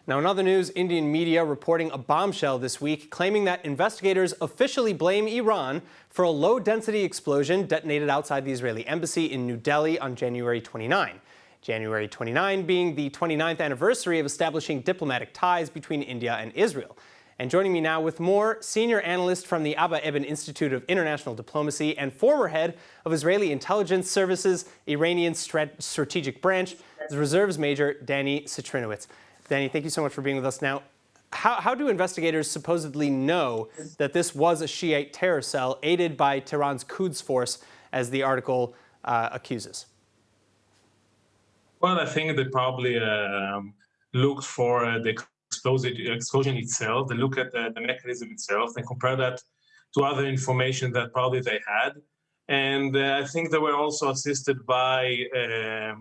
Now, in other news, Indian media reporting a bombshell this week, claiming that investigators officially blame Iran for a low-density explosion detonated outside the Israeli embassy in New Delhi on January 29. January 29 being the 29th anniversary of establishing diplomatic ties between India and Israel. And joining me now with more, senior analyst from the Abba-Eban Institute of International Diplomacy and former head of Israeli intelligence services, Iranian strategic branch, the reserves major, Danny Citrinowicz. Danny, thank you so much for being with us. Now, how do investigators supposedly know that this was a Shi'ite terror cell aided by Tehran's Quds force, as the article accuses? Well, I think they probably look for the explosion itself. They look at the mechanism itself and compare that to other information that probably they had. And I think they were also assisted by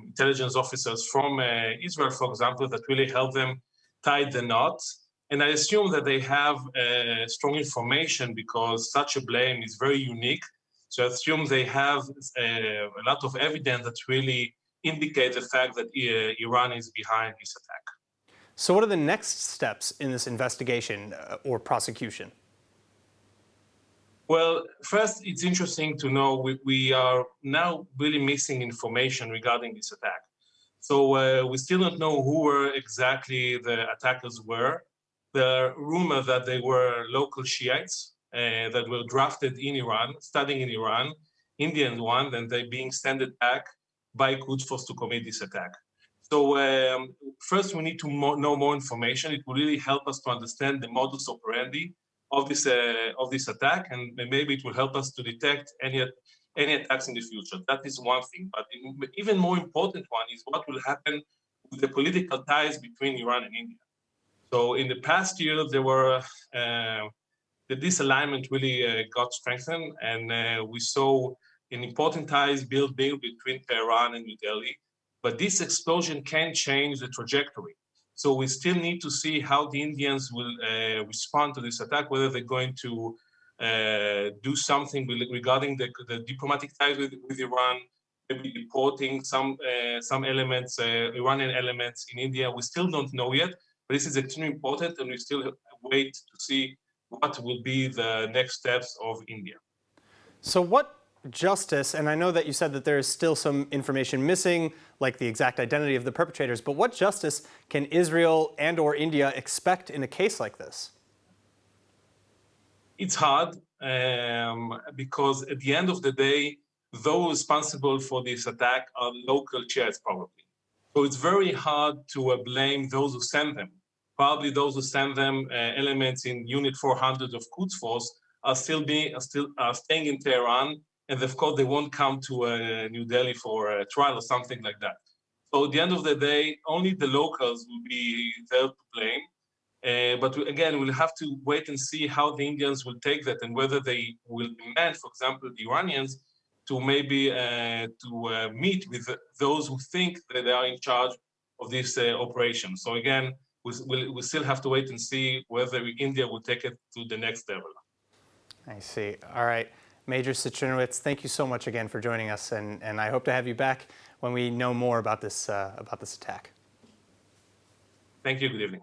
intelligence officers from Israel, for example, that really helped them tie the knot. And I assume that they have strong information because such a blame is very unique. So I assume they have a lot of evidence that really indicate the fact that Iran is behind this attack. So what are the next steps in this investigation or prosecution? Well, first, it's interesting to know we are now really missing information regarding this attack. So we still don't know who exactly the attackers were. There are rumors that they were local Shiites that were drafted in Iran, studying in Iran, Indian one, and they're being sent back by Quds force to commit this attack. So first, we need to know more information. It will really help us to understand the modus operandi of this attack, and maybe it will help us to detect any attacks in the future. That is one thing. But an even more important one is what will happen with the political ties between Iran and India. So in the past year, there were the disalignment really got strengthened, and we saw an important ties built between Tehran and New Delhi. But this explosion can change the trajectory. So we still need to see how the Indians will respond to this attack, whether they're going to do something regarding the diplomatic ties with Iran, maybe deporting some elements, Iranian elements in India. We still don't know yet, but this is extremely important, and we still wait to see what will be the next steps of India. So what justice, and I know that you said that there is still some information missing, like the exact identity of the perpetrators, but what justice can Israel and or India expect in a case like this? It's hard because at the end of the day, those responsible for this attack are local Shiites probably. So it's very hard to blame those who send them. Probably those who send them elements in Unit 400 of Quds force are still staying in Tehran. And of course, they won't come to New Delhi for a trial or something like that. So at the end of the day, only the locals will be there to blame. But again, we'll have to wait and see how the Indians will take that and whether they will demand, for example, the Iranians to maybe meet with those who think that they are in charge of this operation. So again, we still have to wait and see whether India will take it to the next level. I see. All right. Major Citrinowicz, thank you so much again for joining us, and I hope to have you back when we know more about this attack. Thank you. Good evening.